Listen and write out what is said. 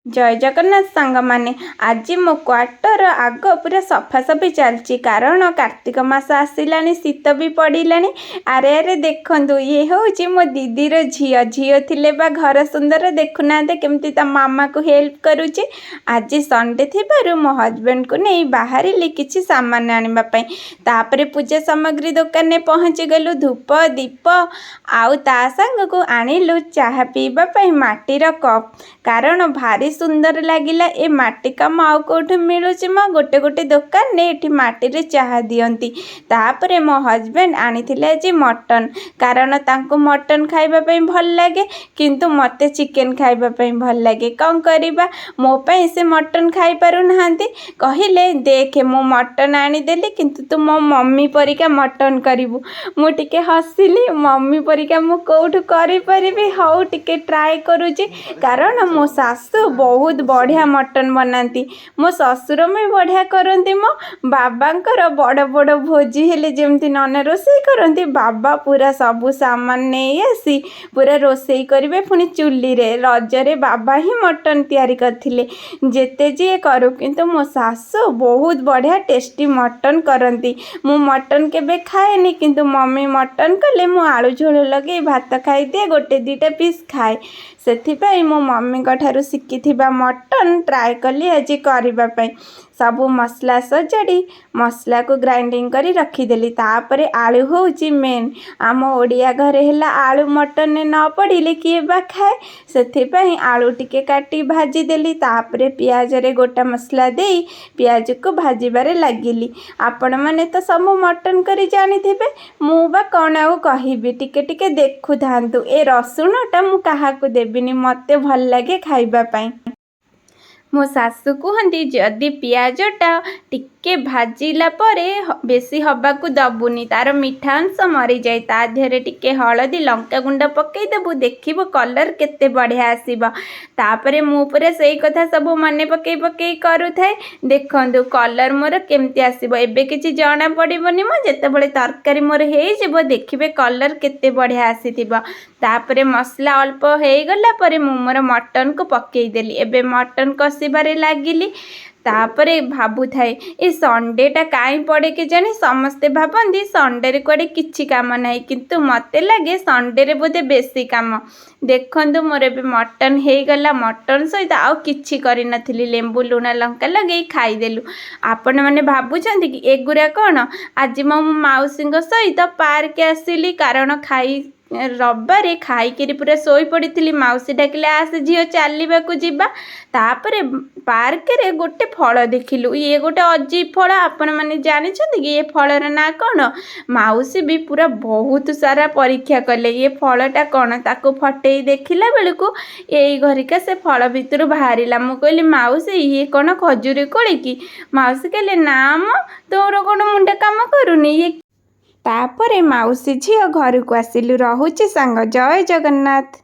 जय जगन्नाथ सांग माने आज मो क्वार्टर आग पूरा सफासफी चलती कारण कार्तिक मास आसलानी शीत भी पड़ानी। आरे आरे देखु ये हूँ मो दीदीर झील झील थिले बा घर सुंदर देखुना केमती ता मामा को हेल्प करुचे। आज संडे थी मो हजबैंड को नहीं बाहर किसी सामान आने तापरे पूजा सामग्री दुकान में पहुँची गलु धूप दीप आउ ता सांग को आणिलु चाह पीवाई माटीर कप कारण भारी सुंदर लगिला। ए माटी काम आउ कौटू मिलूँ म गोटे गोटे दुकान ने एठी माटी रे चाह दियंती। तापरे मो हजबैंड आनिथिले आज मटन कारण तांको मटन खाइबा पई भल लागे किंतु मते चिकन खाइबा पई भल लागे। कौन करिबा मो पई से मटन खाइ पारु नाहंती कहिले देखे मो मटन आनी देली किंतु तू मो मम्मी परिका मटन करिवु। मु टिके हसिली मम्मी परिका मु कौटू करि परिबी हौ टिके ट्राई करूची कारण मो सासु बहुत बढ़िया मटन बनाती। मो ससुर भी बढ़िया करती। मो बाबांकर बड़ बड़ भोजी हेले जमती नना रोसई करती बाबा पूरा सबू सामान नहीं आसी पूरा रोसई करेंगे पुणी चुली रे रजरे बाबा ही मटन तैयारी करथिले जेते जी करू किंतु मो सासु बहुत बढ़िया टेस्टी मटन करती। मु मटन केबे खाएनी किंतु मम्मी मटन कले मु आलू झोल लगे भात खाई दिए गोटे दीटा पीस खाए से मो मम्मी ठारू शिखिथिबा मटन ट्राए कली आज करने सबू मसला सजाड़ी मसला को ग्राइंडिंग करी रखीदेली। तापरे आलू होउची मेन आम ओडिया घरे हेला आलू मटन ने न पड़िले किए बा खाए से आलू टिके काटी भाजी देली। तापरे पियाज रे गोटा मसला देई पियाज को भाजीबारे लगिली। आपण माने तो सब मटन करी जानी थिबे मु बा कौन आउ कहिबी टिके टिके देखु थांतु। ए रसुणटा मु काहाकू देबिनी मते भल लागे खाइबा पई। मो सासु कहती जदि पियाजटा टिके भाजिला परे बेसी हबाकू दबुनी तार मीठा अंश मरी जाए ता देहरे टिके हलदी लंका गुंड पकई देबू देखिबो कलर केते बढ़िया आसीबो। तापरे मु पूरा सेई कथा सब मने पकई पकई करूथाए देखंतु कलर मोर केमती आसीबो। एबे किछि जणा पड़िबोनी मो जेतेबेले तरकारी मोर हेई जेबो देखिबे कलर केते बढ़िया आसीथिबो। तापरे मसला अल्प हेई गला परे मु मोर मटन को पकई देली। एबे मटन कसिबारे लागिली। तापरे भाबु थाए ए संडेटा काई पड़े के जानी समस्ते भाबंदी संडे रे कुआडे किछि काम नाही किंतु मते लागे संडे रे बोधे बेसी काम। देखंतु मोर एबे मटन हेई गला मटन सहित आउ किछि करि नथिली लेंबू लुणा लंका लगे खाइदेलु। आपण माने भाबुचंती कि एगुरा कोन आज मो माउसींग सहित पार्क आसिली कारण खाई रबारे खाईकरी पूरा सोई पड़ी माउसी डाकिले आस झील चलवा जीवा। तापरे पार्क रे गोटे फल देखिलु ये गोटे अजीब फल आपण माने जानी कि ये फलर ना कौन माउसी भी पूरा बहुत सारा परीक्षा कले ये फलटा कौन ताको फटेई देखिला बेलू यही घरिका से फल भितर बाहरिला। मु कहली माउसी ये कौन खजूरी कोली कि माउसी कहले नाम तोर कौन मुंडा काम करूनी ये। तापरे माउसी झील घर को आसिलु। रहुची सांग जय जगन्नाथ।